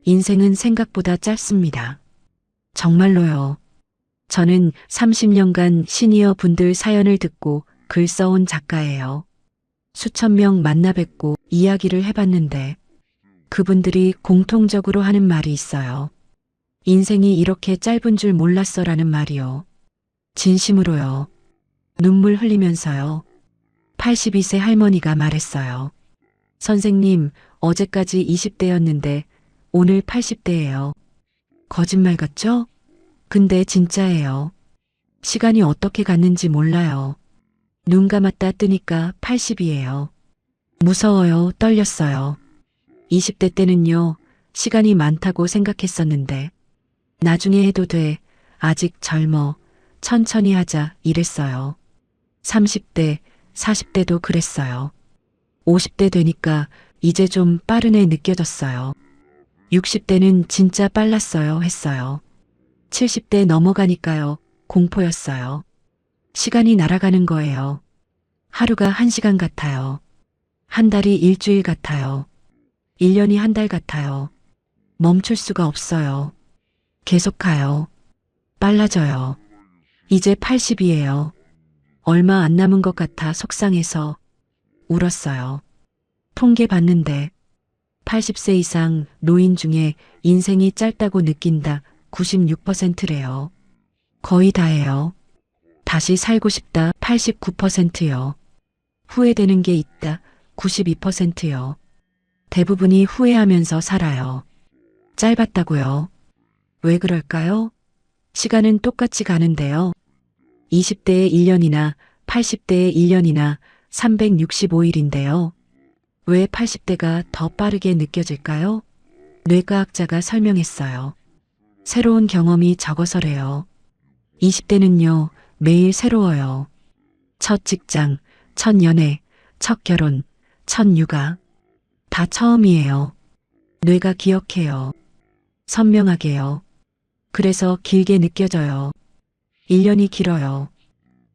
인생은 생각보다 짧습니다. 정말로요. 저는 30년간 시니어 분들 사연을 듣고 글 써온 작가예요. 수천 명 만나 뵙고 이야기를 해봤는데 그분들이 공통적으로 하는 말이 있어요. 인생이 이렇게 짧은 줄 몰랐어라는 말이요. 진심으로요. 눈물 흘리면서요. 82세 할머니가 말했어요. 선생님, 어제까지 20대였는데 오늘 80대예요. 거짓말 같죠? 근데 진짜예요. 시간이 어떻게 갔는지 몰라요. 눈 감았다 뜨니까 80이에요. 무서워요, 떨렸어요. 20대 때는요, 시간이 많다고 생각했었는데, 나중에 해도 돼, 아직 젊어, 천천히 하자, 이랬어요. 30대, 40대도 그랬어요. 50대 되니까 이제 좀 빠른 애 느껴졌어요. 60대는 진짜 빨랐어요, 했어요. 70대 넘어가니까요, 공포였어요. 시간이 날아가는 거예요. 하루가 1시간 같아요. 한 달이 일주일 같아요. 1년이 한 달 같아요. 멈출 수가 없어요. 계속 가요. 빨라져요. 이제 80이에요. 얼마 안 남은 것 같아 속상해서 울었어요. 통계 봤는데 80세 이상 노인 중에 인생이 짧다고 느낀다 96%래요. 거의 다예요. 다시 살고 싶다 89%요. 후회되는 게 있다 92%요. 대부분이 후회하면서 살아요. 짧았다고요. 왜 그럴까요? 시간은 똑같이 가는데요. 20대의 1년이나 80대의 1년이나 365일인데요. 왜 80대가 더 빠르게 느껴질까요? 뇌과학자가 설명했어요. 새로운 경험이 적어서래요. 20대는요, 매일 새로워요. 첫 직장, 첫 연애, 첫 결혼, 첫 육아. 다 처음이에요. 뇌가 기억해요. 선명하게요. 그래서 길게 느껴져요. 1년이 길어요.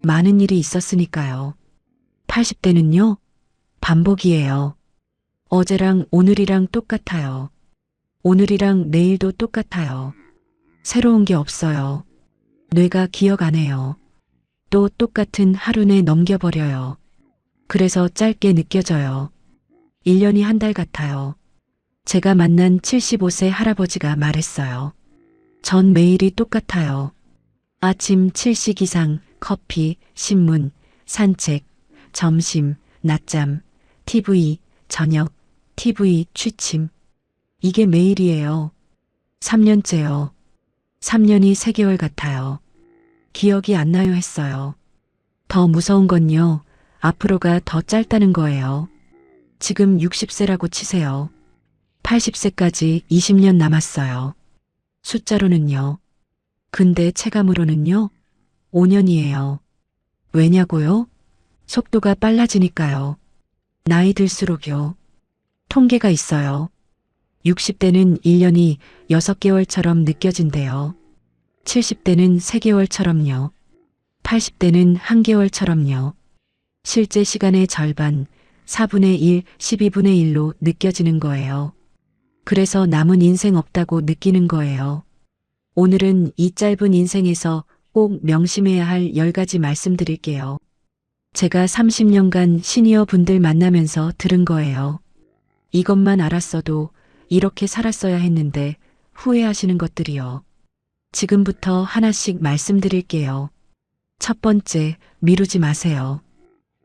많은 일이 있었으니까요. 80대는요, 반복이에요. 어제랑 오늘이랑 똑같아요. 오늘이랑 내일도 똑같아요. 새로운 게 없어요. 뇌가 기억 안 해요. 또 똑같은 하루 내 넘겨버려요. 그래서 짧게 느껴져요. 1년이 한 달 같아요. 제가 만난 75세 할아버지가 말했어요. 전 매일이 똑같아요. 아침 7시 기상, 커피, 신문, 산책, 점심, 낮잠, TV, 저녁, TV, 취침. 이게 매일이에요. 3년째요. 3년이 3개월 같아요. 기억이 안 나요 했어요. 더 무서운 건요. 앞으로가 더 짧다는 거예요. 지금 60세라고 치세요. 80세까지 20년 남았어요. 숫자로는요. 근데 체감으로는요. 5년이에요. 왜냐고요? 속도가 빨라지니까요. 나이 들수록요. 통계가 있어요. 60대는 1년이 6개월처럼 느껴진대요. 70대는 3개월처럼요. 80대는 1개월처럼요. 실제 시간의 절반, 4분의 1, 12분의 1로 느껴지는 거예요. 그래서 남은 인생 없다고 느끼는 거예요. 오늘은 이 짧은 인생에서 꼭 명심해야 할 10가지 말씀드릴게요. 제가 30년간 시니어 분들 만나면서 들은 거예요. 이것만 알았어도 이렇게 살았어야 했는데 후회하시는 것들이요. 지금부터 하나씩 말씀드릴게요. 첫 번째, 미루지 마세요.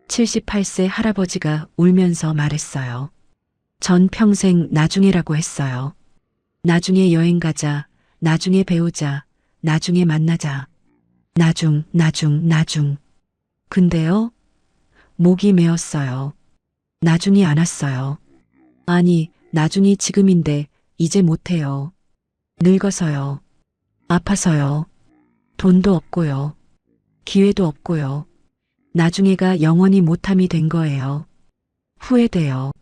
78세 할아버지가 울면서 말했어요. 전 평생 나중에라고 했어요. 나중에 여행 가자, 나중에 배우자, 나중에 만나자. 나중. 근데요? 목이 메었어요. 나중이 안 왔어요. 아니, 나중이 지금인데 이제 못해요. 늙어서요. 아파서요. 돈도 없고요. 기회도 없고요. 나중에가 영원히 못함이 된 거예요. 후회돼요.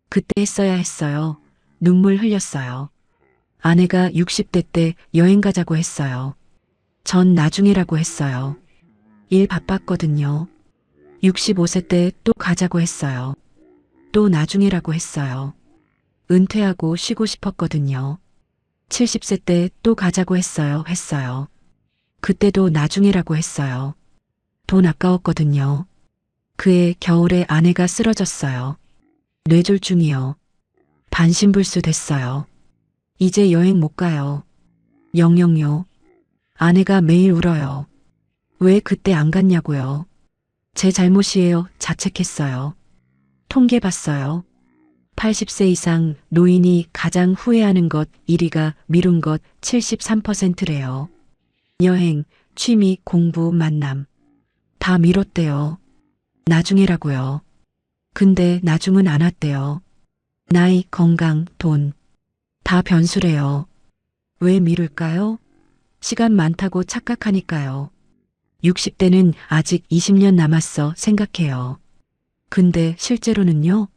그때 했어야 했어요. 눈물 흘렸어요. 아내가 60대 때 여행 가자고 했어요. 전 나중에라고 했어요. 일 바빴거든요. 65세 때 또 가자고 했어요. 또 나중에라고 했어요. 은퇴하고 쉬고 싶었거든요. 70세 때 또 가자고 했어요. 그때도 나중에라고 했어요. 돈 아까웠거든요. 그해 겨울에 아내가 쓰러졌어요. 뇌졸중이요. 반신불수 됐어요. 이제 여행 못 가요. 영영요. 아내가 매일 울어요. 왜 그때 안 갔냐고요. 제 잘못이에요. 자책했어요. 통계 봤어요. 80세 이상 노인이 가장 후회하는 것 1위가 미룬 것 73%래요. 여행, 취미, 공부, 만남. 다 미뤘대요. 나중에라고요. 근데 나중은 안 왔대요. 나이, 건강, 돈. 다 변수래요. 왜 미룰까요? 시간 많다고 착각하니까요. 60대는 아직 20년 남았어 생각해요. 근데 실제로는요?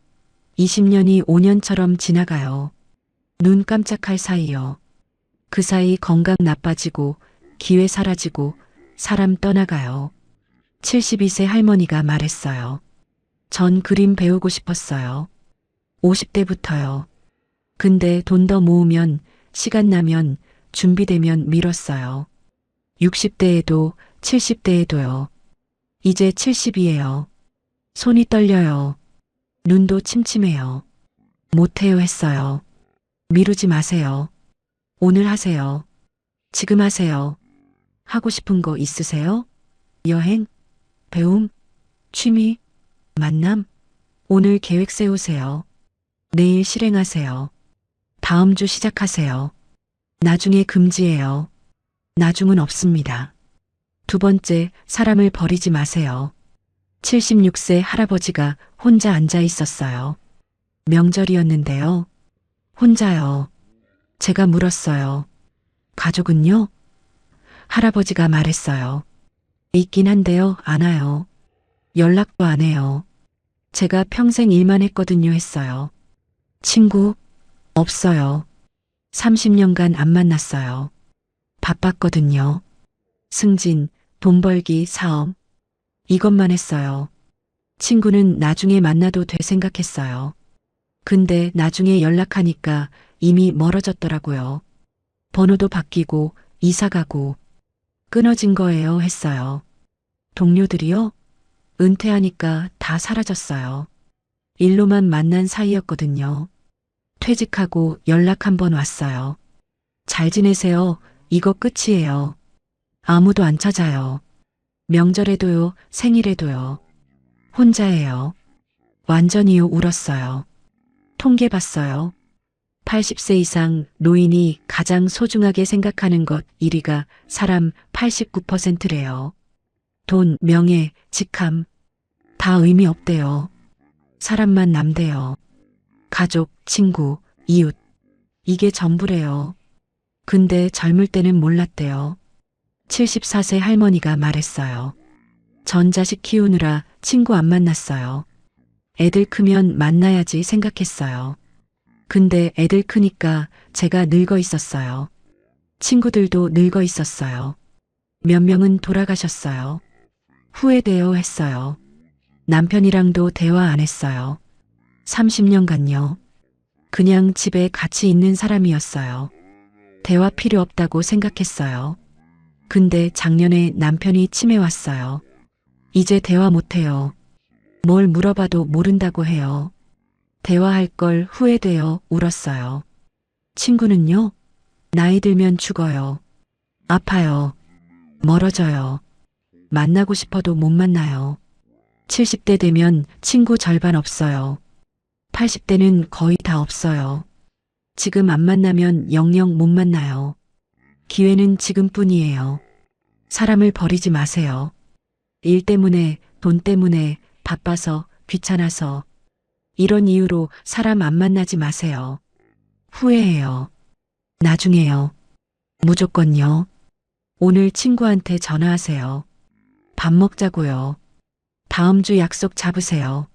20년이 5년처럼 지나가요. 눈 깜짝할 사이요. 그 사이 건강 나빠지고 기회 사라지고 사람 떠나가요. 72세 할머니가 말했어요. 전 그림 배우고 싶었어요. 50대부터요. 근데 돈 더 모으면 시간 나면 준비되면 미뤘어요. 60대에도 70대에도요. 이제 70이에요. 손이 떨려요. 눈도 침침해요. 못해요 했어요. 미루지 마세요. 오늘 하세요. 지금 하세요. 하고 싶은 거 있으세요? 여행? 배움? 취미? 만남? 오늘 계획 세우세요. 내일 실행하세요. 다음 주 시작하세요. 나중에 금지예요. 나중은 없습니다. 두 번째, 사람을 버리지 마세요. 76세 할아버지가 혼자 앉아 있었어요. 명절이었는데요. 혼자요. 제가 물었어요. 가족은요? 할아버지가 말했어요. 있긴 한데요, 안 와요. 연락도 안 해요. 제가 평생 일만 했거든요 했어요. 친구? 없어요. 30년간 안 만났어요. 바빴거든요. 승진, 돈 벌기, 사업. 이것만 했어요. 친구는 나중에 만나도 돼 생각했어요. 근데 나중에 연락하니까 이미 멀어졌더라고요. 번호도 바뀌고 이사 가고 끊어진 거예요 했어요. 동료들이요? 은퇴하니까 다 사라졌어요. 일로만 만난 사이였거든요. 퇴직하고 연락 한 번 왔어요. 잘 지내세요. 이거 끝이에요. 아무도 안 찾아요. 명절에도요, 생일에도요. 혼자예요. 완전히요 울었어요. 통계 봤어요. 80세 이상 노인이 가장 소중하게 생각하는 것 1위가 사람 89%래요. 돈, 명예, 직함. 다 의미 없대요. 사람만 남대요. 가족, 친구, 이웃. 이게 전부래요. 근데 젊을 때는 몰랐대요. 74세 할머니가 말했어요. 전 자식 키우느라 친구 안 만났어요. 애들 크면 만나야지 생각했어요. 근데 애들 크니까 제가 늙어 있었어요. 친구들도 늙어 있었어요. 몇 명은 돌아가셨어요. 후회돼요 했어요. 남편이랑도 대화 안 했어요. 30년간요. 그냥 집에 같이 있는 사람이었어요. 대화 필요 없다고 생각했어요. 근데 작년에 남편이 치매 왔어요. 이제 대화 못해요. 뭘 물어봐도 모른다고 해요. 대화할 걸 후회돼요. 울었어요. 친구는요? 나이 들면 죽어요. 아파요. 멀어져요. 만나고 싶어도 못 만나요. 70대 되면 친구 절반 없어요. 80대는 거의 다 없어요. 지금 안 만나면 영영 못 만나요. 기회는 지금뿐이에요. 사람을 버리지 마세요. 일 때문에, 돈 때문에, 바빠서, 귀찮아서. 이런 이유로 사람 안 만나지 마세요. 후회해요. 나중에요. 무조건요. 오늘 친구한테 전화하세요. 밥 먹자고요. 다음 주 약속 잡으세요.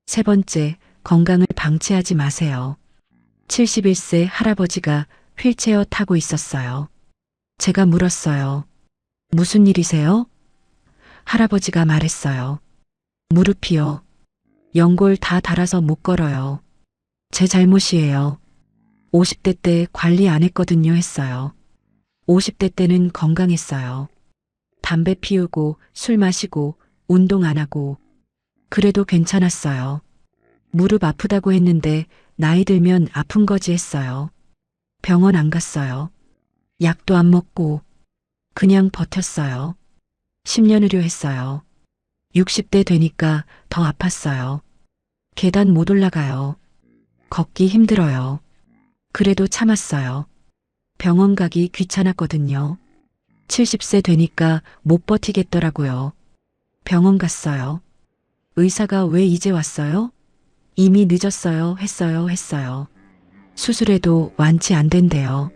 세 번째, 건강을 방치하지 마세요. 71세 할아버지가 휠체어 타고 있었어요. 제가 물었어요. 무슨 일이세요? 할아버지가 말했어요. 무릎이요. 연골 다 닳아서 못 걸어요. 제 잘못이에요. 50대 때 관리 안 했거든요 했어요. 50대 때는 건강했어요. 담배 피우고 술 마시고 운동 안 하고 그래도 괜찮았어요. 무릎 아프다고 했는데 나이 들면 아픈 거지 했어요. 병원 안 갔어요. 약도 안 먹고 그냥 버텼어요. 10년 의료했어요. 60대 되니까 더 아팠어요. 계단 못 올라가요. 걷기 힘들어요. 그래도 참았어요. 병원 가기 귀찮았거든요. 70세 되니까 못 버티겠더라고요. 병원 갔어요. 의사가 왜 이제 왔어요? 이미 늦었어요 했어요. 수술해도 완치 안 된대요.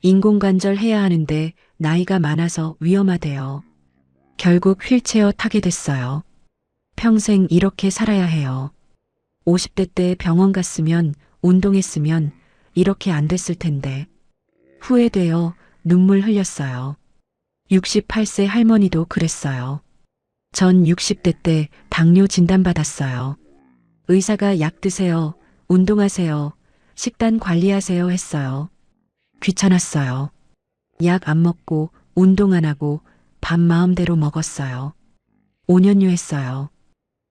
인공관절 해야 하는데 나이가 많아서 위험하대요. 결국 휠체어 타게 됐어요. 평생 이렇게 살아야 해요. 50대 때 병원 갔으면 운동했으면 이렇게 안 됐을 텐데. 후회돼요. 눈물 흘렸어요. 68세 할머니도 그랬어요. 전 60대 때 당뇨 진단받았어요. 의사가 약 드세요. 운동하세요. 식단 관리하세요 했어요. 귀찮았어요. 약 안 먹고 운동 안 하고 밥 마음대로 먹었어요. 5년유 했어요.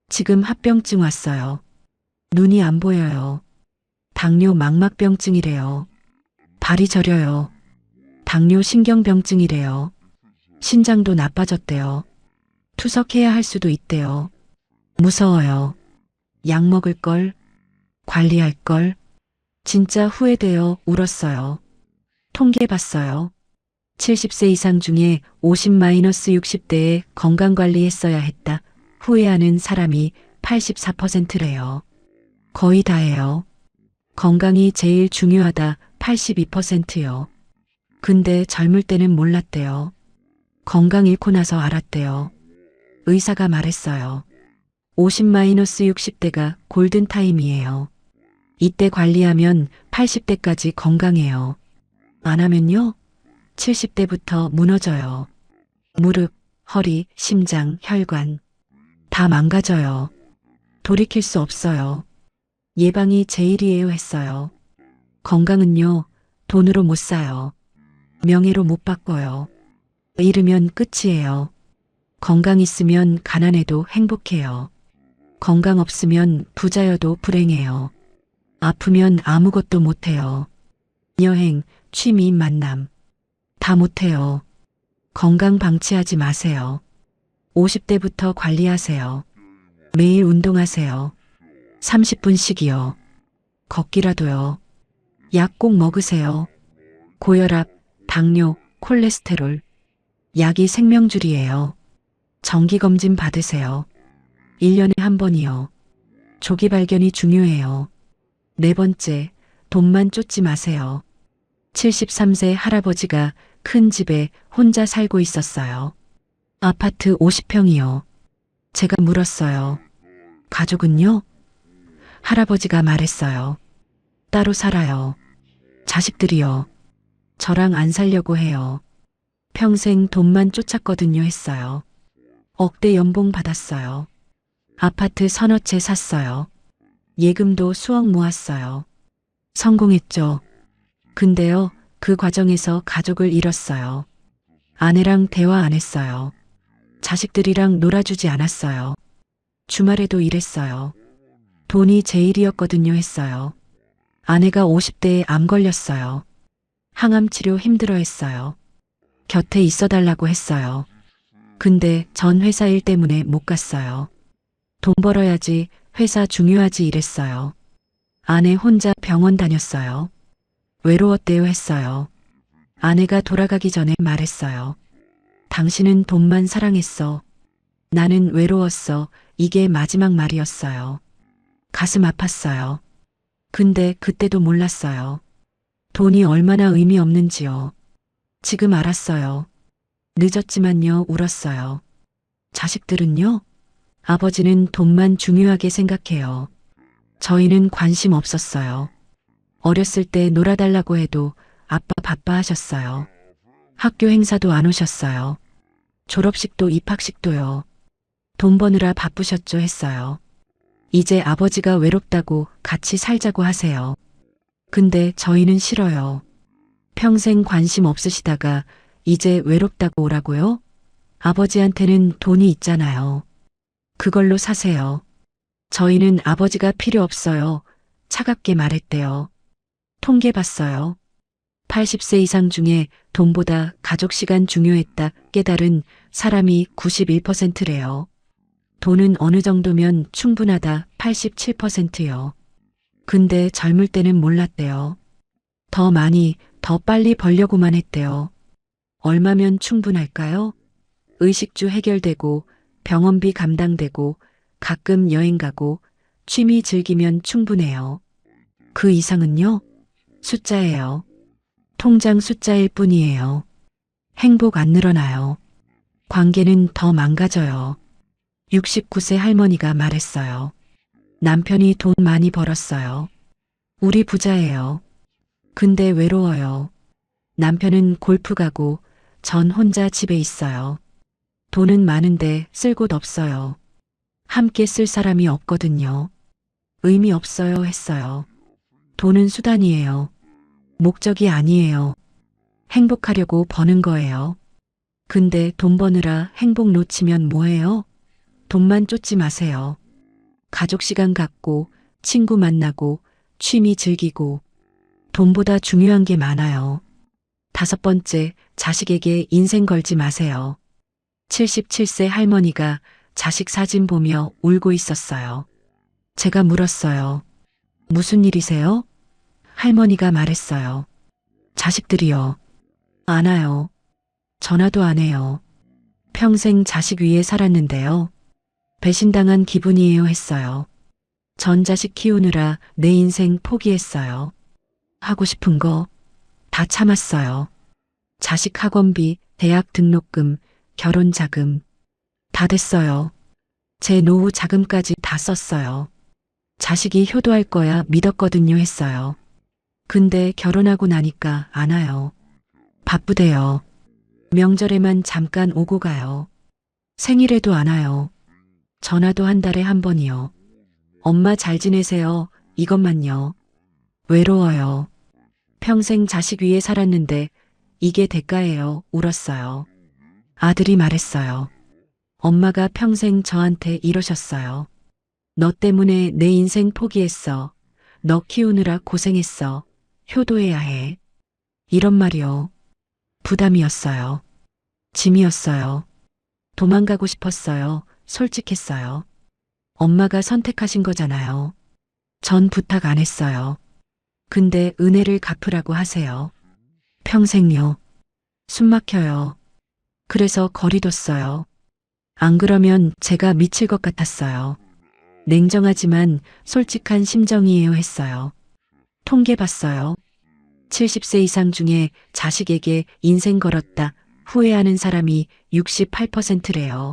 지금 합병증 왔어요. 눈이 안 보여요. 당뇨 망막병증이래요. 발이 저려요. 당뇨 신경병증이래요. 신장도 나빠졌대요. 투석해야 할 수도 있대요. 무서워요. 약 먹을 걸, 관리할 걸. 진짜 후회돼요. 울었어요. 통계 봤어요. 70세 이상 중에 50-60대에 건강관리 했어야 했다. 후회하는 사람이 84%래요. 거의 다예요. 건강이 제일 중요하다. 82%요. 근데 젊을 때는 몰랐대요. 건강 잃고 나서 알았대요. 의사가 말했어요. 50-60대가 골든타임이에요. 이때 관리하면 80대까지 건강해요. 안 하면요? 70대부터 무너져요. 무릎, 허리, 심장, 혈관. 다 망가져요. 돌이킬 수 없어요. 예방이 제일이에요 했어요. 건강은요, 돈으로 못 사요. 명예로 못 바꿔요. 잃으면 끝이에요. 건강 있으면 가난해도 행복해요. 건강 없으면 부자여도 불행해요. 아프면 아무것도 못해요. 여행, 취미, 만남. 다 못해요. 건강 방치하지 마세요. 50대부터 관리하세요. 매일 운동하세요. 30분씩이요. 걷기라도요. 약 꼭 먹으세요. 고혈압, 당뇨, 콜레스테롤. 약이 생명줄이에요. 정기검진 받으세요. 1년에 한 번이요. 조기 발견이 중요해요. 네 번째, 돈만 쫓지 마세요. 73세 할아버지가 큰 집에 혼자 살고 있었어요. 아파트 50평이요. 제가 물었어요. 가족은요? 할아버지가 말했어요. 따로 살아요. 자식들이요. 저랑 안 살려고 해요. 평생 돈만 쫓았거든요 했어요. 억대 연봉 받았어요. 아파트 서너 채 샀어요. 예금도 수억 모았어요. 성공했죠. 근데요, 그 과정에서 가족을 잃었어요. 아내랑 대화 안 했어요. 자식들이랑 놀아주지 않았어요. 주말에도 일했어요. 돈이 제일이었거든요 했어요. 아내가 50대에 암 걸렸어요. 항암 치료 힘들어 했어요. 곁에 있어달라고 했어요. 근데 전 회사 일 때문에 못 갔어요. 돈 벌어야지, 회사 중요하지 이랬어요. 아내 혼자 병원 다녔어요. 외로웠대요 했어요. 아내가 돌아가기 전에 말했어요. 당신은 돈만 사랑했어. 나는 외로웠어. 이게 마지막 말이었어요. 가슴 아팠어요. 근데 그때도 몰랐어요. 돈이 얼마나 의미 없는지요. 지금 알았어요. 늦었지만요, 울었어요. 자식들은요? 아버지는 돈만 중요하게 생각해요. 저희는 관심 없었어요. 어렸을 때 놀아달라고 해도 아빠 바빠 하셨어요. 학교 행사도 안 오셨어요. 졸업식도 입학식도요. 돈 버느라 바쁘셨죠 했어요. 이제 아버지가 외롭다고 같이 살자고 하세요. 근데 저희는 싫어요. 평생 관심 없으시다가 이제 외롭다고 오라고요? 아버지한테는 돈이 있잖아요. 그걸로 사세요. 저희는 아버지가 필요 없어요. 차갑게 말했대요. 통계 봤어요. 80세 이상 중에 돈보다 가족 시간 중요했다 깨달은 사람이 91%래요. 돈은 어느 정도면 충분하다 87%요. 근데 젊을 때는 몰랐대요. 더 많이, 더 빨리 벌려고만 했대요. 얼마면 충분할까요? 의식주 해결되고, 병원비 감당되고, 가끔 여행 가고, 취미 즐기면 충분해요. 그 이상은요? 숫자예요. 통장 숫자일 뿐이에요. 행복 안 늘어나요. 관계는 더 망가져요. 69세 할머니가 말했어요. 남편이 돈 많이 벌었어요. 우리 부자예요. 근데 외로워요. 남편은 골프 가고 전 혼자 집에 있어요. 돈은 많은데 쓸 곳 없어요. 함께 쓸 사람이 없거든요. 의미 없어요 했어요. 돈은 수단이에요. 목적이 아니에요. 행복하려고 버는 거예요. 근데 돈 버느라 행복 놓치면 뭐해요? 돈만 쫓지 마세요. 가족 시간 갖고, 친구 만나고, 취미 즐기고, 돈보다 중요한 게 많아요. 5번째, 자식에게 인생 걸지 마세요. 77세 할머니가 자식 사진 보며 울고 있었어요. 제가 물었어요. 무슨 일이세요? 할머니가 말했어요. 자식들이요. 안 와요. 전화도 안 해요. 평생 자식 위에 살았는데요. 배신당한 기분이에요 했어요. 전 자식 키우느라 내 인생 포기했어요. 하고 싶은 거 다 참았어요. 자식 학원비, 대학 등록금, 결혼 자금 다 됐어요. 제 노후 자금까지 다 썼어요. 자식이 효도할 거야 믿었거든요 했어요. 근데 결혼하고 나니까 안 와요. 바쁘대요. 명절에만 잠깐 오고 가요. 생일에도 안 와요. 전화도 한 달에 한 번이요. 엄마 잘 지내세요. 이것만요. 외로워요. 평생 자식 위에 살았는데 이게 대가예요. 울었어요. 아들이 말했어요. 엄마가 평생 저한테 이러셨어요. 너 때문에 내 인생 포기했어. 너 키우느라 고생했어. 효도해야 해. 이런 말이요. 부담이었어요. 짐이었어요. 도망가고 싶었어요. 솔직했어요. 엄마가 선택하신 거잖아요. 전 부탁 안 했어요. 근데 은혜를 갚으라고 하세요. 평생요. 숨 막혀요. 그래서 거리뒀어요. 안 그러면 제가 미칠 것 같았어요. 냉정하지만 솔직한 심정이에요 했어요. 통계 봤어요. 70세 이상 중에 자식에게 인생 걸었다 후회하는 사람이 68%래요.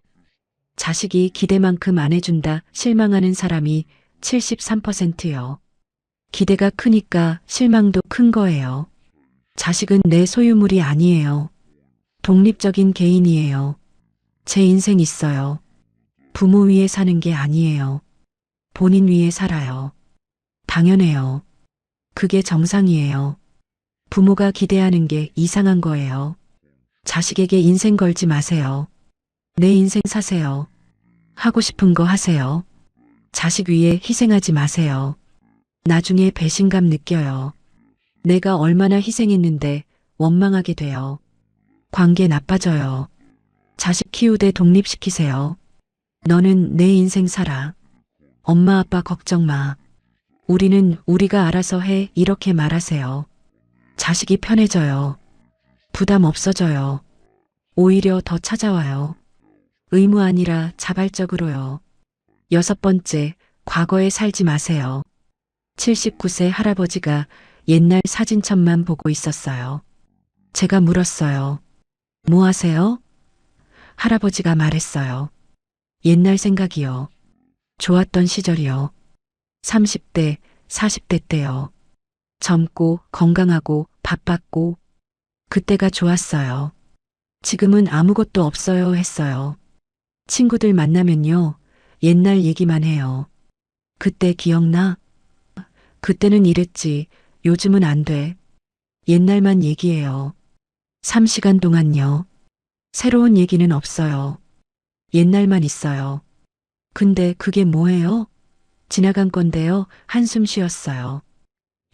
자식이 기대만큼 안 해준다 실망하는 사람이 73%요. 기대가 크니까 실망도 큰 거예요. 자식은 내 소유물이 아니에요. 독립적인 개인이에요. 제 인생 있어요. 부모 위에 사는 게 아니에요. 본인 위에 살아요. 당연해요. 그게 정상이에요. 부모가 기대하는 게 이상한 거예요. 자식에게 인생 걸지 마세요. 내 인생 사세요. 하고 싶은 거 하세요. 자식 위에 희생하지 마세요. 나중에 배신감 느껴요. 내가 얼마나 희생했는데 원망하게 돼요. 관계 나빠져요. 자식 키우되 독립시키세요. 너는 내 인생 살아. 엄마 아빠 걱정 마. 우리는 우리가 알아서 해 이렇게 말하세요. 자식이 편해져요. 부담 없어져요. 오히려 더 찾아와요. 의무 아니라 자발적으로요. 6번째, 과거에 살지 마세요. 79세 할아버지가 옛날 사진첩만 보고 있었어요. 제가 물었어요. 뭐 하세요? 할아버지가 말했어요. 옛날 생각이요. 좋았던 시절이요. 30대, 40대 때요. 젊고 건강하고 바빴고 그때가 좋았어요. 지금은 아무것도 없어요 했어요. 친구들 만나면요. 옛날 얘기만 해요. 그때 기억나? 그때는 이랬지. 요즘은 안 돼. 옛날만 얘기해요. 3시간 동안요. 새로운 얘기는 없어요. 옛날만 있어요. 근데 그게 뭐예요? 지나간 건데요. 한숨 쉬었어요.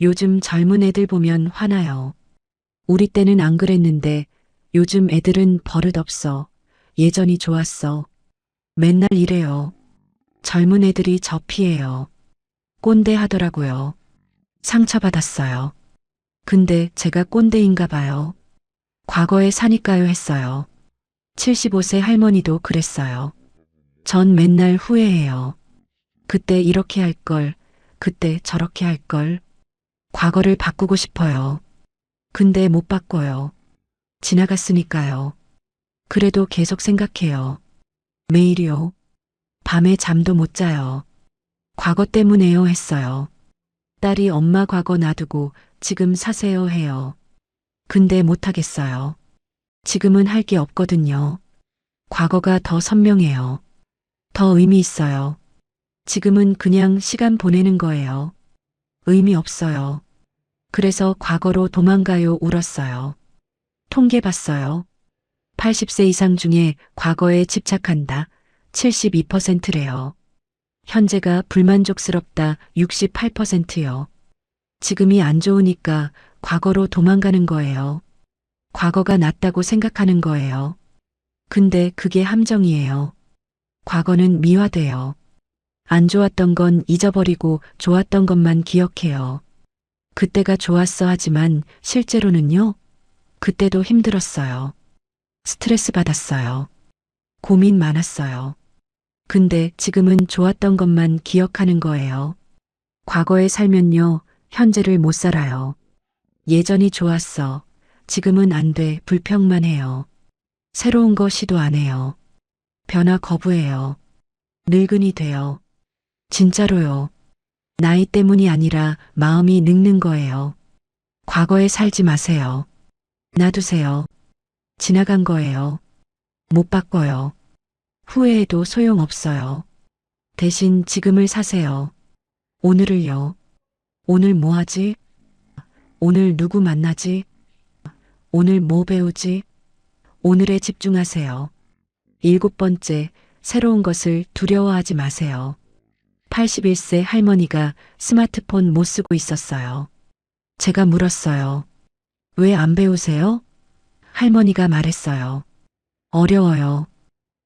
요즘 젊은 애들 보면 화나요. 우리 때는 안 그랬는데 요즘 애들은 버릇없어. 예전이 좋았어. 맨날 이래요. 젊은 애들이 저 피해요. 꼰대 하더라고요. 상처받았어요. 근데 제가 꼰대인가 봐요. 과거에 사니까요 했어요. 75세 할머니도 그랬어요. 전 맨날 후회해요. 그때 이렇게 할 걸, 그때 저렇게 할 걸. 과거를 바꾸고 싶어요. 근데 못 바꿔요. 지나갔으니까요. 그래도 계속 생각해요. 매일이요. 밤에 잠도 못 자요. 과거 때문에요 했어요. 딸이 엄마 과거 놔두고 지금 사세요 해요. 근데 못하겠어요. 지금은 할 게 없거든요. 과거가 더 선명해요. 더 의미 있어요. 지금은 그냥 시간 보내는 거예요. 의미 없어요. 그래서 과거로 도망가요 울었어요. 통계 봤어요. 80세 이상 중에 과거에 집착한다. 72%래요. 현재가 불만족스럽다. 68%요. 지금이 안 좋으니까 과거로 도망가는 거예요. 과거가 낫다고 생각하는 거예요. 근데 그게 함정이에요. 과거는 미화돼요. 안 좋았던 건 잊어버리고 좋았던 것만 기억해요. 그때가 좋았어 하지만 실제로는요. 그때도 힘들었어요. 스트레스 받았어요. 고민 많았어요. 근데 지금은 좋았던 것만 기억하는 거예요. 과거에 살면요. 현재를 못 살아요. 예전이 좋았어. 지금은 안 돼. 불평만 해요. 새로운 거 시도 안 해요. 변화 거부해요. 늙은이 돼요. 진짜로요. 나이 때문이 아니라 마음이 늙는 거예요. 과거에 살지 마세요. 놔두세요. 지나간 거예요. 못 바꿔요. 후회해도 소용없어요. 대신 지금을 사세요. 오늘을요. 오늘 뭐 하지? 오늘 누구 만나지? 오늘 뭐 배우지? 오늘에 집중하세요. 7번째, 새로운 것을 두려워하지 마세요. 81세 할머니가 스마트폰 못 쓰고 있었어요. 제가 물었어요. 왜 안 배우세요? 할머니가 말했어요. 어려워요.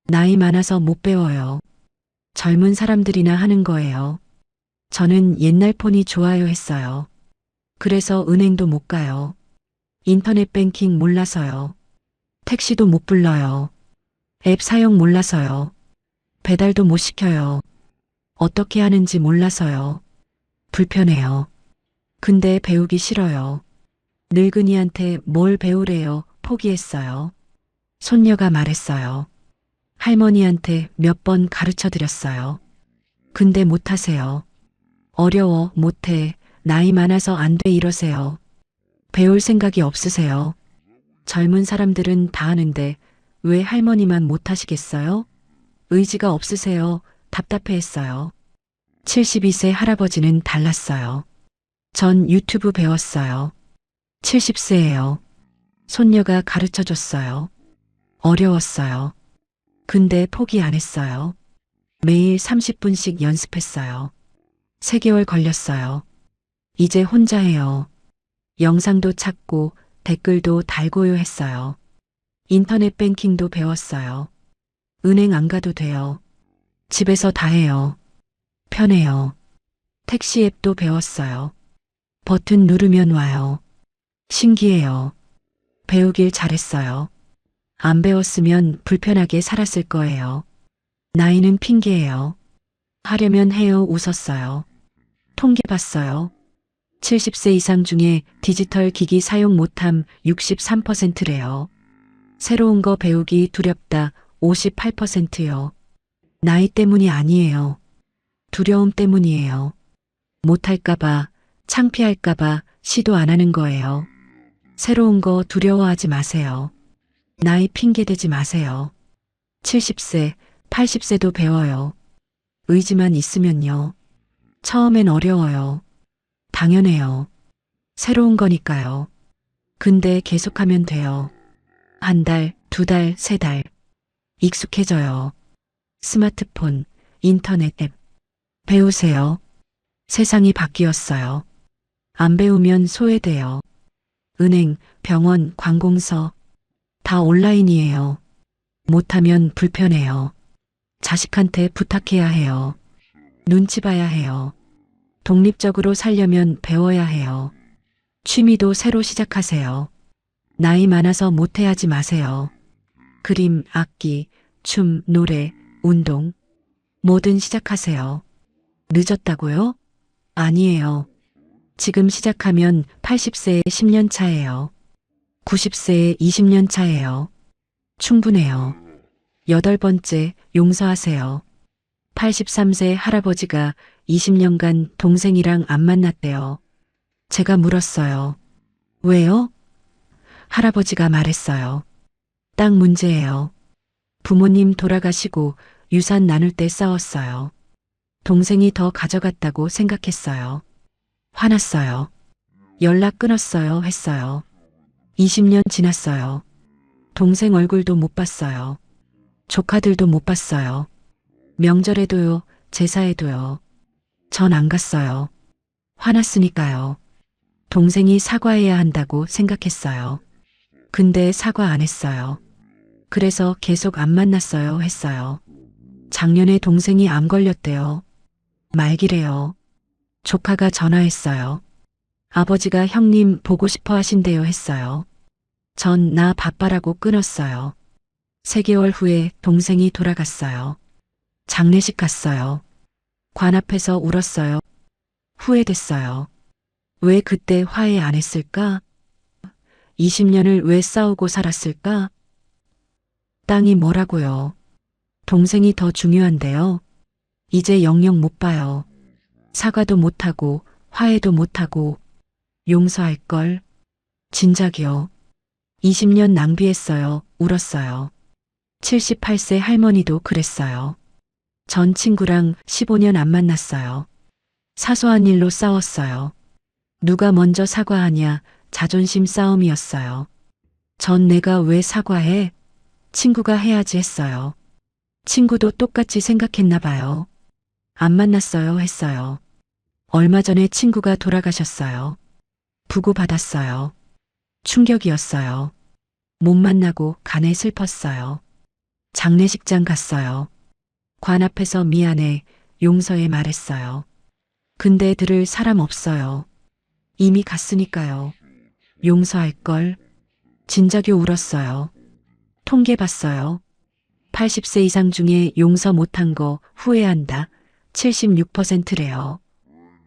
나이 많아서 못 배워요. 젊은 사람들이나 하는 거예요. 저는 옛날 폰이 좋아요 했어요. 그래서 은행도 못 가요. 인터넷 뱅킹 몰라서요. 택시도 못 불러요. 앱 사용 몰라서요. 배달도 못 시켜요. 어떻게 하는지 몰라서요. 불편해요. 근데 배우기 싫어요. 늙은이한테 뭘 배우래요. 포기했어요. 손녀가 말했어요. 할머니한테 몇 번 가르쳐 드렸어요. 근데 못하세요. 어려워, 못해. 나이 많아서 안 돼 이러세요. 배울 생각이 없으세요. 젊은 사람들은 다 하는데 왜 할머니만 못하시겠어요? 의지가 없으세요. 답답해했어요. 72세 할아버지는 달랐어요. 전 유튜브 배웠어요. 70세예요. 손녀가 가르쳐 줬어요. 어려웠어요. 근데 포기 안 했어요. 매일 30분씩 연습했어요. 3개월 걸렸어요. 이제 혼자 해요. 영상도 찾고 댓글도 달고요 했어요. 인터넷 뱅킹도 배웠어요. 은행 안 가도 돼요. 집에서 다 해요. 편해요. 택시 앱도 배웠어요. 버튼 누르면 와요. 신기해요. 배우길 잘했어요. 안 배웠으면 불편하게 살았을 거예요. 나이는 핑계예요. 하려면 해요 웃었어요. 통계 봤어요. 70세 이상 중에 디지털 기기 사용 못함 63%래요. 새로운 거 배우기 두렵다 58%요. 나이 때문이 아니에요. 두려움 때문이에요. 못할까봐, 창피할까봐 시도 안 하는 거예요. 새로운 거 두려워하지 마세요. 나이 핑계대지 마세요. 70세, 80세도 배워요. 의지만 있으면요. 처음엔 어려워요. 당연해요. 새로운 거니까요. 근데 계속하면 돼요. 한 달, 두 달, 세 달. 익숙해져요. 스마트폰, 인터넷 앱. 배우세요. 세상이 바뀌었어요. 안 배우면 소외돼요. 은행, 병원, 관공서. 다 온라인이에요. 못하면 불편해요. 자식한테 부탁해야 해요. 눈치 봐야 해요. 독립적으로 살려면 배워야 해요. 취미도 새로 시작하세요. 나이 많아서 못해하지 마세요. 그림, 악기, 춤, 노래, 운동. 뭐든 시작하세요. 늦었다고요? 아니에요. 지금 시작하면 80세에 10년 차예요. 90세에 20년 차예요. 충분해요. 여덟 번째, 용서하세요. 83세 할아버지가 20년간 동생이랑 안 만났대요. 제가 물었어요. 왜요? 할아버지가 말했어요. 땅 문제예요. 부모님 돌아가시고 유산 나눌 때 싸웠어요. 동생이 더 가져갔다고 생각했어요. 화났어요. 연락 끊었어요 했어요. 20년 지났어요. 동생 얼굴도 못 봤어요. 조카들도 못 봤어요. 명절에도요, 제사에도요. 전 안 갔어요. 화났으니까요. 동생이 사과해야 한다고 생각했어요. 근데 사과 안 했어요. 그래서 계속 안 만났어요 했어요. 작년에 동생이 암 걸렸대요. 말기래요. 조카가 전화했어요. 아버지가 형님 보고 싶어 하신대요 했어요. 전 나 바빠라고 끊었어요. 3개월 후에 동생이 돌아갔어요. 장례식 갔어요. 관 앞에서 울었어요. 후회됐어요. 왜 그때 화해 안 했을까? 20년을 왜 싸우고 살았을까? 땅이 뭐라고요? 동생이 더 중요한데요. 이제 영영 못 봐요. 사과도 못하고 화해도 못하고 용서할 걸. 진작이요. 20년 낭비했어요. 울었어요. 78세 할머니도 그랬어요. 전 친구랑 15년 안 만났어요. 사소한 일로 싸웠어요. 누가 먼저 사과하냐 자존심 싸움이었어요. 전 내가 왜 사과해? 친구가 해야지 했어요. 친구도 똑같이 생각했나 봐요. 안 만났어요 했어요. 얼마 전에 친구가 돌아가셨어요. 부고 받았어요. 충격이었어요. 못 만나고 간에 슬펐어요. 장례식장 갔어요. 관 앞에서 미안해, 용서해 말했어요. 근데 들을 사람 없어요. 이미 갔으니까요. 용서할 걸. 진작에 울었어요. 통계 봤어요. 80세 이상 중에 용서 못한 거 후회한다. 76%래요.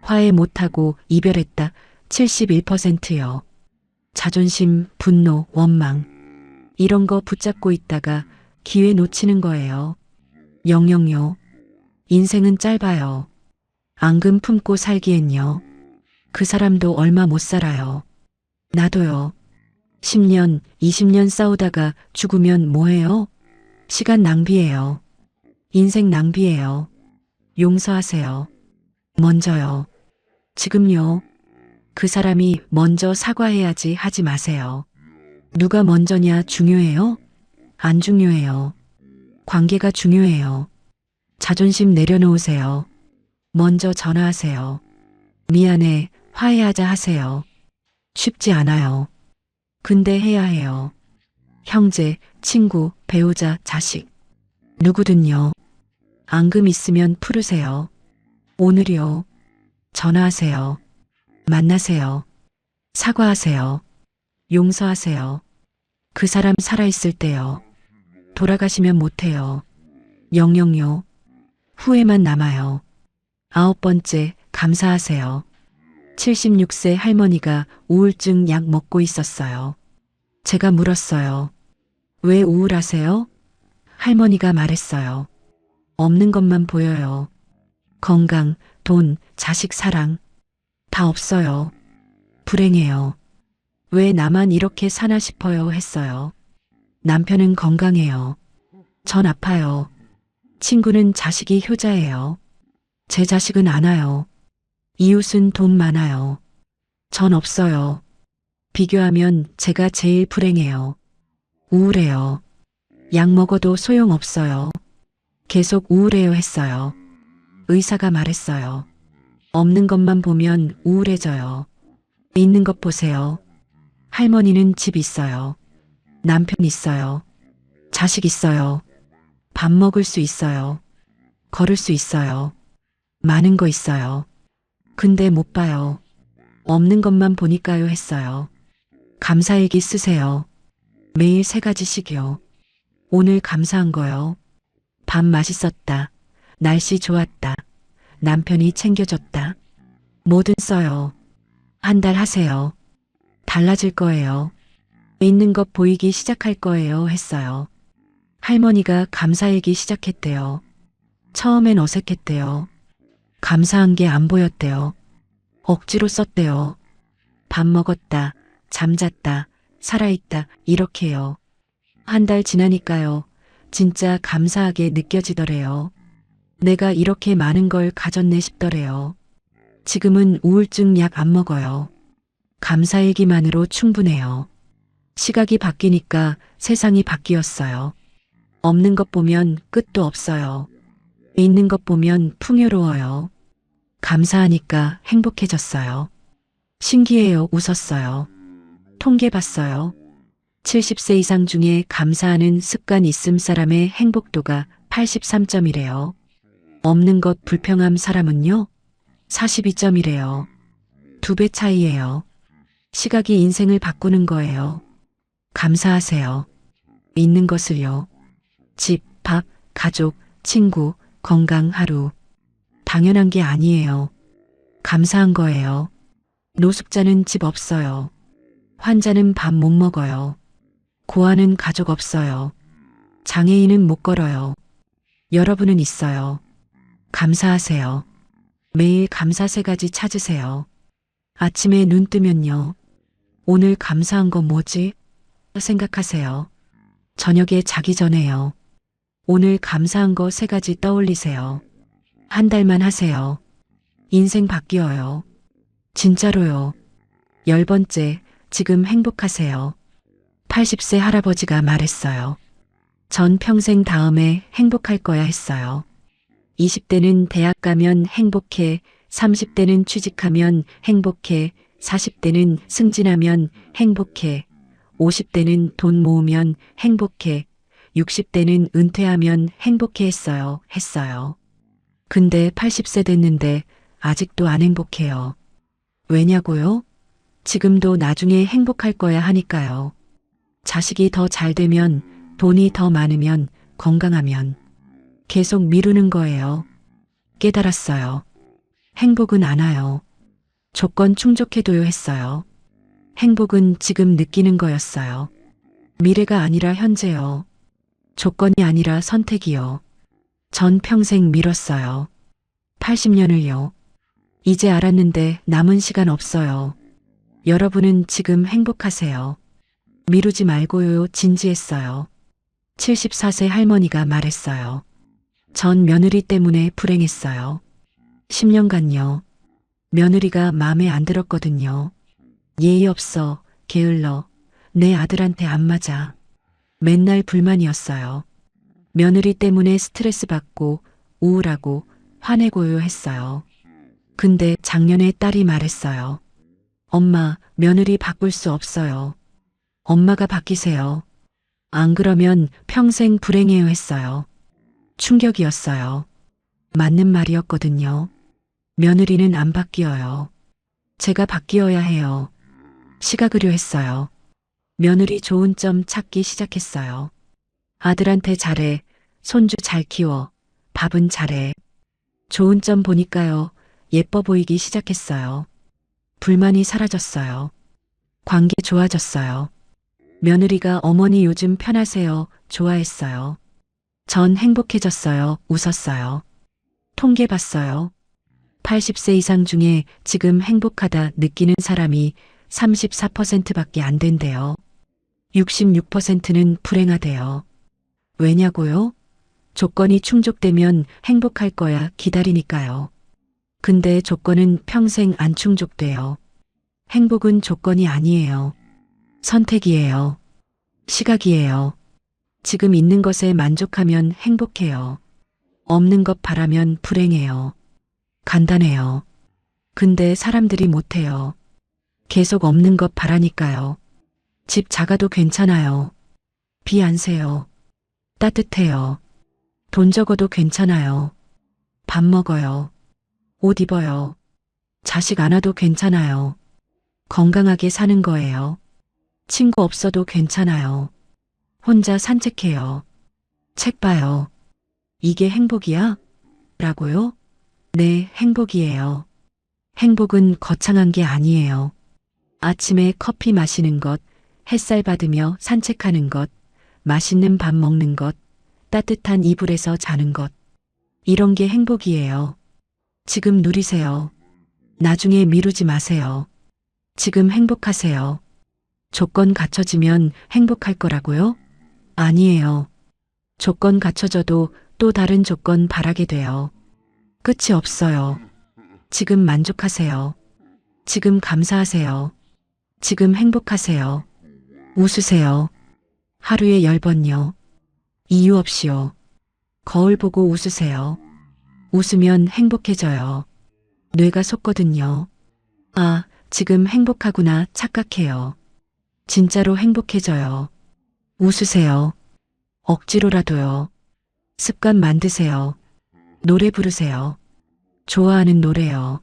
화해 못하고 이별했다. 71%요. 자존심, 분노, 원망. 이런 거 붙잡고 있다가 기회 놓치는 거예요. 영영요. 인생은 짧아요. 앙금 품고 살기엔요. 그 사람도 얼마 못 살아요. 나도요. 10년, 20년 싸우다가 죽으면 뭐해요? 시간 낭비예요. 인생 낭비예요. 용서하세요. 먼저요. 지금요. 그 사람이 먼저 사과해야지 하지 마세요. 누가 먼저냐 중요해요? 안 중요해요. 관계가 중요해요. 자존심 내려놓으세요. 먼저 전화하세요. 미안해, 화해하자 하세요. 쉽지 않아요. 근데 해야 해요. 형제, 친구, 배우자, 자식. 누구든요. 앙금 있으면 풀으세요. 오늘이요. 전화하세요. 만나세요. 사과하세요. 용서하세요. 그 사람 살아있을 때요. 돌아가시면 못해요. 영영요. 후회만 남아요. 9번째, 감사하세요. 76세 할머니가 우울증 약 먹고 있었어요. 제가 물었어요. 왜 우울하세요? 할머니가 말했어요. 없는 것만 보여요. 건강, 돈, 자식 사랑. 다 없어요. 불행해요. 왜 나만 이렇게 사나 싶어요 했어요. 남편은 건강해요. 전 아파요. 친구는 자식이 효자예요. 제 자식은 안 와요. 이웃은 돈 많아요. 전 없어요. 비교하면 제가 제일 불행해요. 우울해요. 약 먹어도 소용없어요. 계속 우울해요 했어요. 의사가 말했어요. 없는 것만 보면 우울해져요. 있는 것 보세요. 할머니는 집 있어요. 남편 있어요. 자식 있어요. 밥 먹을 수 있어요. 걸을 수 있어요. 많은 거 있어요. 근데 못 봐요. 없는 것만 보니까요 했어요. 감사일기 쓰세요. 매일 3가지씩이요. 오늘 감사한 거요. 밥 맛있었다. 날씨 좋았다. 남편이 챙겨줬다. 뭐든 써요. 한 달 하세요. 달라질 거예요. 있는 것 보이기 시작할 거예요 했어요. 할머니가 감사일기 시작했대요. 처음엔 어색했대요. 감사한 게 안 보였대요. 억지로 썼대요. 밥 먹었다, 잠잤다, 살아있다, 이렇게요. 한 달 지나니까요. 진짜 감사하게 느껴지더래요. 내가 이렇게 많은 걸 가졌네 싶더래요. 지금은 우울증 약 안 먹어요. 감사일기만으로 충분해요. 시각이 바뀌니까 세상이 바뀌었어요. 없는 것 보면 끝도 없어요. 있는 것 보면 풍요로워요. 감사하니까 행복해졌어요. 신기해요. 웃었어요. 통계 봤어요. 70세 이상 중에 감사하는 습관 있음 사람의 행복도가 83점이래요. 없는 것 불평함 사람은요? 42점이래요. 2배 차이예요. 시각이 인생을 바꾸는 거예요. 감사하세요. 있는 것을요. 집, 밥, 가족, 친구, 건강 하루. 당연한 게 아니에요. 감사한 거예요. 노숙자는 집 없어요. 환자는 밥 못 먹어요. 고아는 가족 없어요. 장애인은 못 걸어요. 여러분은 있어요. 감사하세요. 매일 감사 3가지 찾으세요. 아침에 눈 뜨면요. 오늘 감사한 거 뭐지? 생각하세요. 저녁에 자기 전에요. 오늘 감사한 거 3가지 떠올리세요. 한 달만 하세요. 인생 바뀌어요. 진짜로요. 10번째, 지금 행복하세요. 80세 할아버지가 말했어요. 전 평생 다음에 행복할 거야 했어요. 20대는 대학 가면 행복해, 30대는 취직하면 행복해, 40대는 승진하면 행복해, 50대는 돈 모으면 행복해, 60대는 은퇴하면 행복해 했어요. 근데 80세 됐는데 아직도 안 행복해요. 왜냐고요? 지금도 나중에 행복할 거야 하니까요. 자식이 더 잘 되면, 돈이 더 많으면, 건강하면 계속 미루는 거예요. 깨달았어요. 행복은 안 와요. 조건 충족해둬요 했어요. 행복은 지금 느끼는 거였어요. 미래가 아니라 현재요. 조건이 아니라 선택이요. 전 평생 미뤘어요. 80년을요. 이제 알았는데 남은 시간 없어요. 여러분은 지금 행복하세요. 미루지 말고요. 진지했어요. 74세 할머니가 말했어요. 전 며느리 때문에 불행했어요. 10년간요. 며느리가 마음에 안 들었거든요. 예의 없어, 게을러, 내 아들한테 안 맞아. 맨날 불만이었어요. 며느리 때문에 스트레스 받고 우울하고 화내고요 했어요. 근데 작년에 딸이 말했어요. 엄마, 며느리 바꿀 수 없어요. 엄마가 바뀌세요. 안 그러면 평생 불행해요 했어요. 충격이었어요. 맞는 말이었거든요. 며느리는 안 바뀌어요. 제가 바뀌어야 해요. 시각의료 했어요. 며느리 좋은 점 찾기 시작했어요. 아들한테 잘해, 손주 잘 키워, 밥은 잘해. 좋은 점 보니까요. 예뻐 보이기 시작했어요. 불만이 사라졌어요. 관계 좋아졌어요. 며느리가 어머니 요즘 편하세요? 좋아했어요. 전 행복해졌어요. 웃었어요. 통계 봤어요. 80세 이상 중에 지금 행복하다 느끼는 사람이 34%밖에 안 된대요. 66%는 불행하대요. 왜냐고요? 조건이 충족되면 행복할 거야 기다리니까요. 근데 조건은 평생 안 충족돼요. 행복은 조건이 아니에요. 선택이에요. 시각이에요. 지금 있는 것에 만족하면 행복해요. 없는 것 바라면 불행해요. 간단해요. 근데 사람들이 못해요. 계속 없는 것 바라니까요. 집 작아도 괜찮아요. 비 안 새요. 따뜻해요. 돈 적어도 괜찮아요. 밥 먹어요. 옷 입어요. 자식 안 와도 괜찮아요. 건강하게 사는 거예요. 친구 없어도 괜찮아요. 혼자 산책해요. 책 봐요. 이게 행복이야? 라고요? 네, 행복이에요. 행복은 거창한 게 아니에요. 아침에 커피 마시는 것, 햇살 받으며 산책하는 것, 맛있는 밥 먹는 것, 따뜻한 이불에서 자는 것. 이런 게 행복이에요. 지금 누리세요. 나중에 미루지 마세요. 지금 행복하세요. 조건 갖춰지면 행복할 거라고요? 아니에요. 조건 갖춰져도 또 다른 조건 바라게 돼요. 끝이 없어요. 지금 만족하세요. 지금 감사하세요. 지금 행복하세요. 웃으세요. 하루에 10번요. 이유 없이요. 거울 보고 웃으세요. 웃으면 행복해져요. 뇌가 속거든요. 아, 지금 행복하구나 착각해요. 진짜로 행복해져요. 웃으세요. 억지로라도요. 습관 만드세요. 노래 부르세요. 좋아하는 노래요.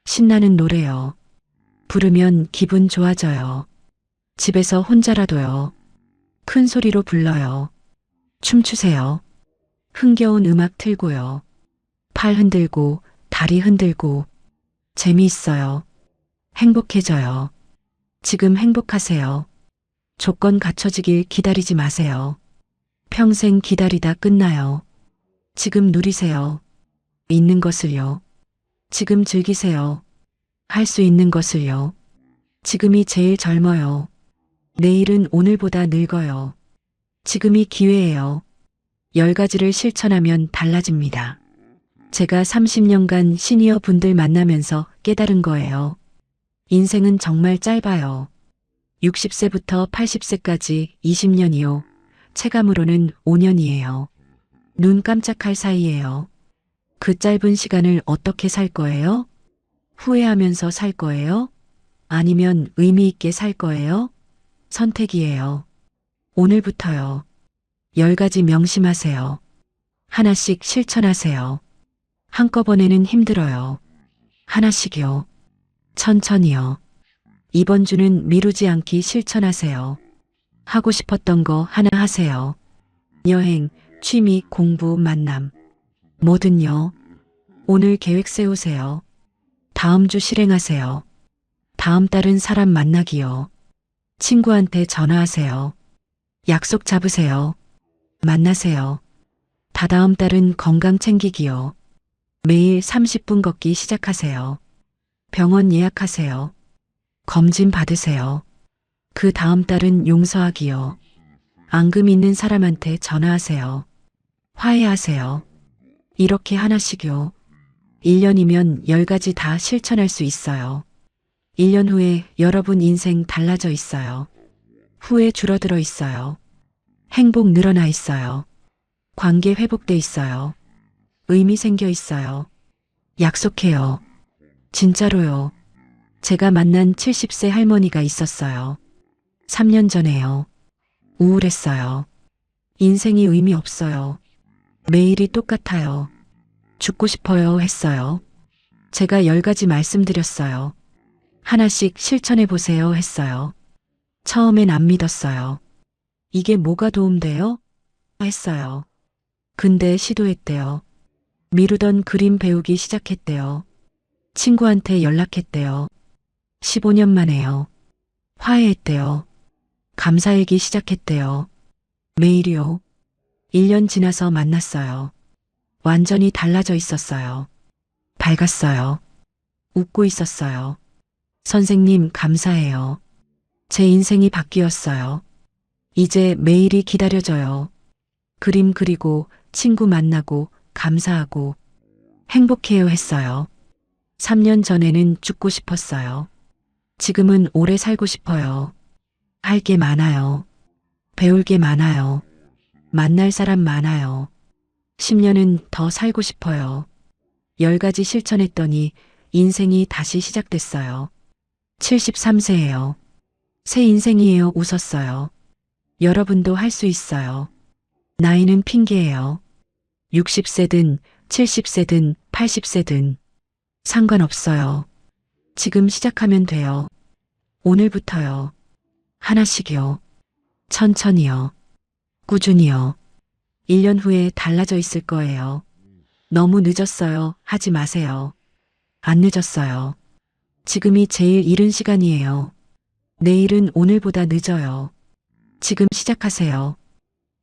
신나는 노래요. 부르면 기분 좋아져요. 집에서 혼자라도요. 큰 소리로 불러요. 춤추세요. 흥겨운 음악 틀고요. 팔 흔들고 다리 흔들고 재미있어요. 행복해져요. 지금 행복하세요. 조건 갖춰지길 기다리지 마세요. 평생 기다리다 끝나요. 지금 누리세요. 있는 것을요. 지금 즐기세요. 할 수 있는 것을요. 지금이 제일 젊어요. 내일은 오늘보다 늙어요. 지금이 기회예요. 10가지를 실천하면 달라집니다. 제가 30년간 시니어 분들 만나면서 깨달은 거예요. 인생은 정말 짧아요. 60세부터 80세까지 20년이요. 체감으로는 5년이에요. 눈 깜짝할 사이예요. 그 짧은 시간을 어떻게 살 거예요? 후회하면서 살 거예요? 아니면 의미 있게 살 거예요? 선택이에요. 오늘부터요. 10가지 명심하세요. 하나씩 실천하세요. 한꺼번에는 힘들어요. 하나씩요. 천천히요. 이번 주는 미루지 않기 실천하세요. 하고 싶었던 거 하나 하세요. 여행, 취미, 공부, 만남. 뭐든요. 오늘 계획 세우세요. 다음 주 실행하세요. 다음 달은 사람 만나기요. 친구한테 전화하세요. 약속 잡으세요. 만나세요. 다다음 달은 건강 챙기기요. 매일 30분 걷기 시작하세요. 병원 예약하세요. 검진 받으세요. 그 다음 달은 용서하기요. 앙금 있는 사람한테 전화하세요. 화해하세요. 이렇게 하나씩요. 1년이면 10가지 다 실천할 수 있어요. 1년 후에 여러분 인생 달라져 있어요. 후회 줄어들어 있어요. 행복 늘어나 있어요. 관계 회복돼 있어요. 의미 생겨 있어요. 약속해요. 진짜로요. 제가 만난 70세 할머니가 있었어요. 3년 전에요. 우울했어요. 인생이 의미 없어요. 매일이 똑같아요. 죽고 싶어요 했어요. 제가 10가지 말씀드렸어요. 하나씩 실천해 보세요 했어요. 처음엔 안 믿었어요. 이게 뭐가 도움돼요? 했어요. 근데 시도했대요. 미루던 그림 배우기 시작했대요. 친구한테 연락했대요. 15년 만에요. 화해했대요. 감사일기 시작했대요. 매일이요. 1년 지나서 만났어요. 완전히 달라져 있었어요. 밝았어요. 웃고 있었어요. 선생님 감사해요. 제 인생이 바뀌었어요. 이제 매일이 기다려져요. 그림 그리고 친구 만나고 감사하고 행복해요 했어요. 3년 전에는 죽고 싶었어요. 지금은 오래 살고 싶어요. 할 게 많아요. 배울 게 많아요. 만날 사람 많아요. 10년은 더 살고 싶어요. 10가지 실천했더니 인생이 다시 시작됐어요. 73세예요. 새 인생이에요. 웃었어요. 여러분도 할 수 있어요. 나이는 핑계예요. 60세든 70세든 80세든 상관없어요. 지금 시작하면 돼요. 오늘부터요. 하나씩요. 천천히요. 꾸준히요. 1년 후에 달라져 있을 거예요. 너무 늦었어요. 하지 마세요. 안 늦었어요. 지금이 제일 이른 시간이에요. 내일은 오늘보다 늦어요. 지금 시작하세요.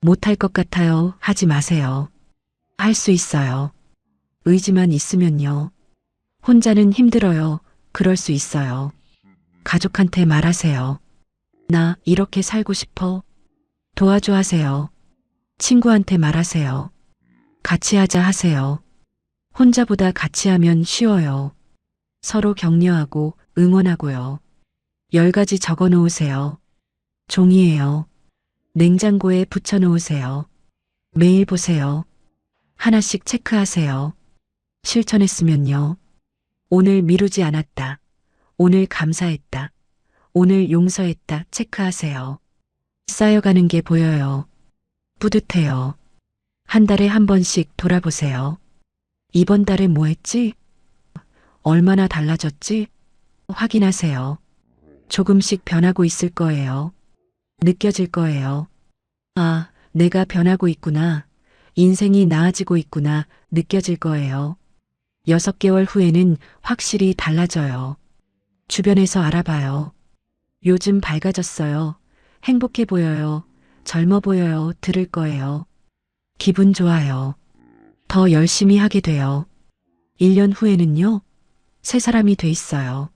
못할 것 같아요. 하지 마세요. 할 수 있어요. 의지만 있으면요. 혼자는 힘들어요. 그럴 수 있어요. 가족한테 말하세요. 나 이렇게 살고 싶어. 도와줘 하세요. 친구한테 말하세요. 같이 하자 하세요. 혼자보다 같이 하면 쉬워요. 서로 격려하고 응원하고요. 10가지 적어 놓으세요. 종이에요. 냉장고에 붙여 놓으세요. 매일 보세요. 하나씩 체크하세요. 실천했으면요. 오늘 미루지 않았다. 오늘 감사했다. 오늘 용서했다. 체크하세요. 쌓여가는 게 보여요. 뿌듯해요. 한 달에 한 번씩 돌아보세요. 이번 달에 뭐 했지? 얼마나 달라졌지? 확인하세요. 조금씩 변하고 있을 거예요. 느껴질 거예요. 아, 내가 변하고 있구나. 인생이 나아지고 있구나. 느껴질 거예요. 6개월 후에는 확실히 달라져요. 주변에서 알아봐요. 요즘 밝아졌어요. 행복해 보여요. 젊어 보여요. 들을 거예요. 기분 좋아요. 더 열심히 하게 돼요. 1년 후에는요. 새 사람이 돼 있어요.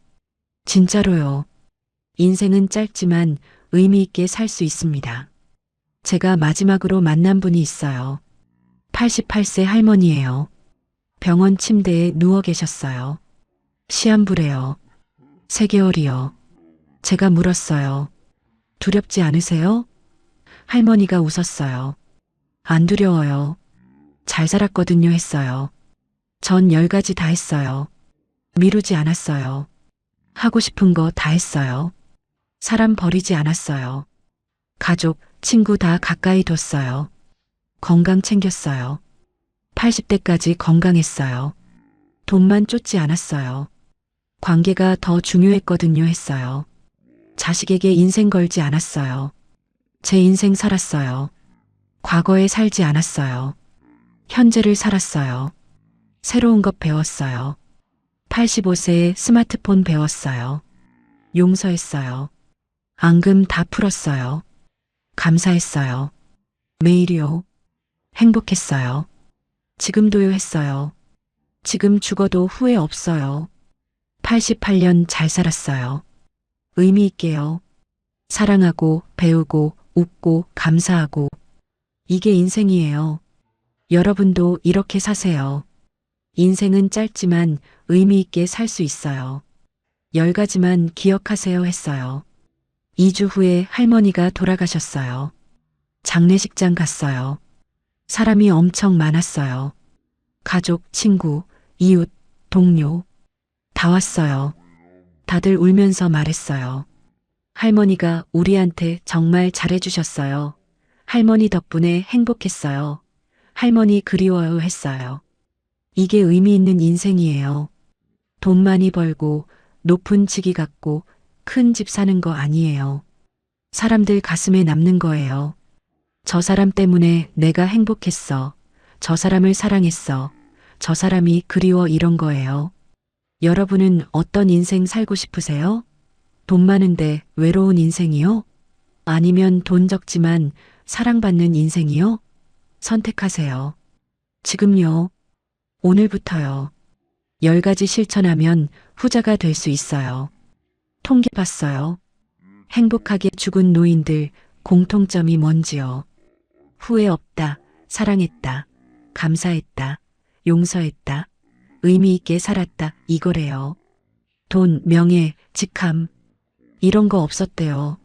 진짜로요. 인생은 짧지만 의미 있게 살 수 있습니다. 제가 마지막으로 만난 분이 있어요. 88세 할머니예요. 병원 침대에 누워 계셨어요. 시한부래요. 3개월이요. 제가 물었어요. 두렵지 않으세요? 할머니가 웃었어요. 안 두려워요. 잘 살았거든요 했어요. 전 10가지 다 했어요. 미루지 않았어요. 하고 싶은 거 다 했어요. 사람 버리지 않았어요. 가족, 친구 다 가까이 뒀어요. 건강 챙겼어요. 80대까지 건강했어요. 돈만 쫓지 않았어요. 관계가 더 중요했거든요 했어요. 자식에게 인생 걸지 않았어요. 제 인생 살았어요. 과거에 살지 않았어요. 현재를 살았어요. 새로운 것 배웠어요. 85세에 스마트폰 배웠어요. 용서했어요. 앙금 다 풀었어요. 감사했어요. 매일이요. 행복했어요. 지금도요 했어요. 지금 죽어도 후회 없어요. 88년 잘 살았어요. 의미 있게요. 사랑하고 배우고 웃고 감사하고 이게 인생이에요. 여러분도 이렇게 사세요. 인생은 짧지만 의미 있게 살 수 있어요. 10가지만 기억하세요 했어요. 2주 후에 할머니가 돌아가셨어요. 장례식장 갔어요. 사람이 엄청 많았어요. 가족, 친구, 이웃, 동료 다 왔어요. 다들 울면서 말했어요. 할머니가 우리한테 정말 잘해주셨어요. 할머니 덕분에 행복했어요. 할머니 그리워요 했어요. 이게 의미 있는 인생이에요. 돈 많이 벌고 높은 직위 갖고 큰 집 사는 거 아니에요. 사람들 가슴에 남는 거예요. 저 사람 때문에 내가 행복했어. 저 사람을 사랑했어. 저 사람이 그리워 이런 거예요. 여러분은 어떤 인생 살고 싶으세요? 돈 많은데 외로운 인생이요? 아니면 돈 적지만 사랑받는 인생이요? 선택하세요. 지금요. 오늘부터요. 10가지 실천하면 후자가 될 수 있어요. 통계 봤어요. 행복하게 죽은 노인들 공통점이 뭔지요. 후회 없다, 사랑했다, 감사했다, 용서했다, 의미 있게 살았다 이거래요. 돈, 명예, 직함 이런 거 없었대요.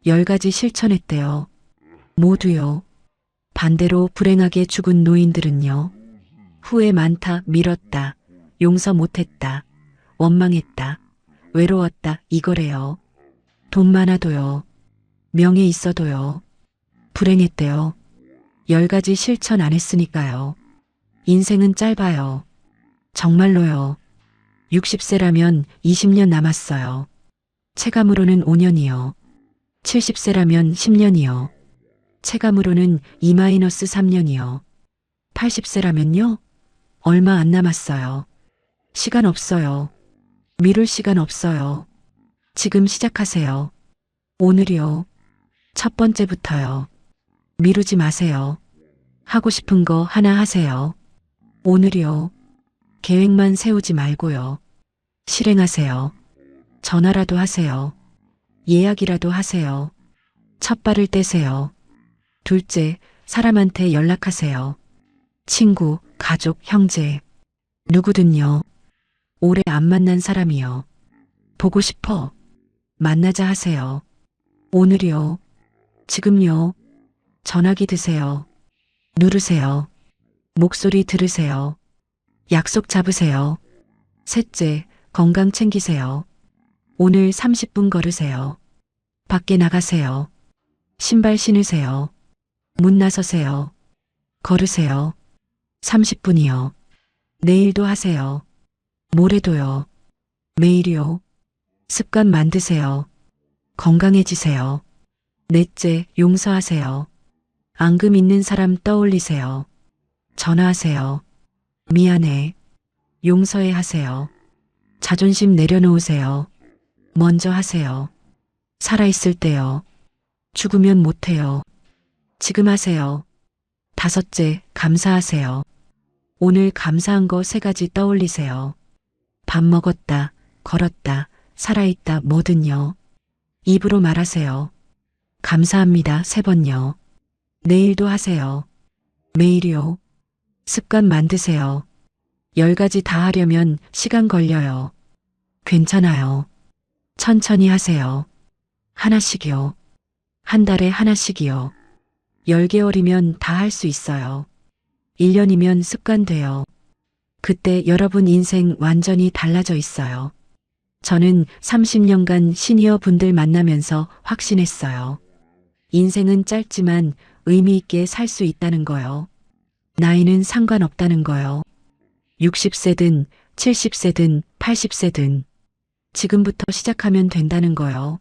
10가지 실천했대요. 모두요. 반대로 불행하게 죽은 노인들은요. 후회 많다, 미뤘다, 용서 못했다, 원망했다, 외로웠다, 이거래요. 돈 많아도요. 명예 있어도요. 불행했대요. 10가지 실천 안 했으니까요. 인생은 짧아요. 정말로요. 60세라면 20년 남았어요. 체감으로는 5년이요. 70세라면 10년이요. 체감으로는 2-3년이요. 80세라면요? 얼마 안 남았어요. 시간 없어요. 미룰 시간 없어요. 지금 시작하세요. 오늘이요. 첫 번째부터요. 미루지 마세요. 하고 싶은 거 하나 하세요. 오늘이요. 계획만 세우지 말고요. 실행하세요. 전화라도 하세요. 예약이라도 하세요. 첫 발을 떼세요. 둘째, 사람한테 연락하세요. 친구, 가족, 형제. 누구든요. 오래 안 만난 사람이요. 보고 싶어. 만나자 하세요. 오늘이요. 지금요. 전화기 드세요. 누르세요. 목소리 들으세요. 약속 잡으세요. 셋째, 건강 챙기세요. 오늘 30분 걸으세요. 밖에 나가세요. 신발 신으세요. 문 나서세요. 걸으세요. 30분이요. 내일도 하세요. 모레도요. 매일이요. 습관 만드세요. 건강해지세요. 넷째, 용서하세요. 앙금 있는 사람 떠올리세요. 전화하세요. 미안해. 용서해 하세요. 자존심 내려놓으세요. 먼저 하세요. 살아있을 때요. 죽으면 못해요. 지금 하세요. 다섯째, 감사하세요. 오늘 감사한 거 3가지 떠올리세요. 밥 먹었다, 걸었다, 살아있다, 뭐든요. 입으로 말하세요. 감사합니다, 3번요. 내일도 하세요. 매일이요. 습관 만드세요. 10가지 다 하려면 시간 걸려요. 괜찮아요. 천천히 하세요. 하나씩이요. 한 달에 하나씩이요. 10개월이면 다 할 수 있어요. 1년이면 습관돼요. 그때 여러분 인생 완전히 달라져 있어요. 저는 30년간 시니어 분들 만나면서 확신했어요. 인생은 짧지만 의미 있게 살 수 있다는 거요. 나이는 상관없다는 거요. 60세든 70세든 80세든 지금부터 시작하면 된다는 거요.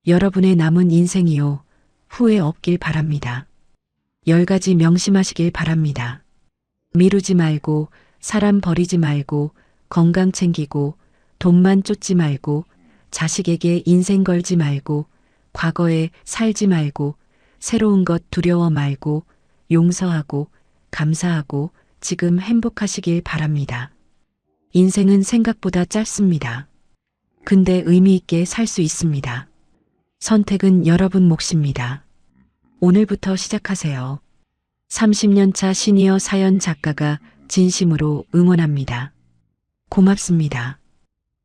여러분의 남은 인생이요. 후회 없길 바랍니다. 10가지 명심하시길 바랍니다. 미루지 말고, 사람 버리지 말고, 건강 챙기고, 돈만 쫓지 말고, 자식에게 인생 걸지 말고, 과거에 살지 말고, 새로운 것 두려워 말고, 용서하고, 감사하고, 지금 행복하시길 바랍니다. 인생은 생각보다 짧습니다. 근데 의미 있게 살 수 있습니다. 선택은 여러분 몫입니다. 오늘부터 시작하세요. 30년차 시니어 사연 작가가 진심으로 응원합니다. 고맙습니다.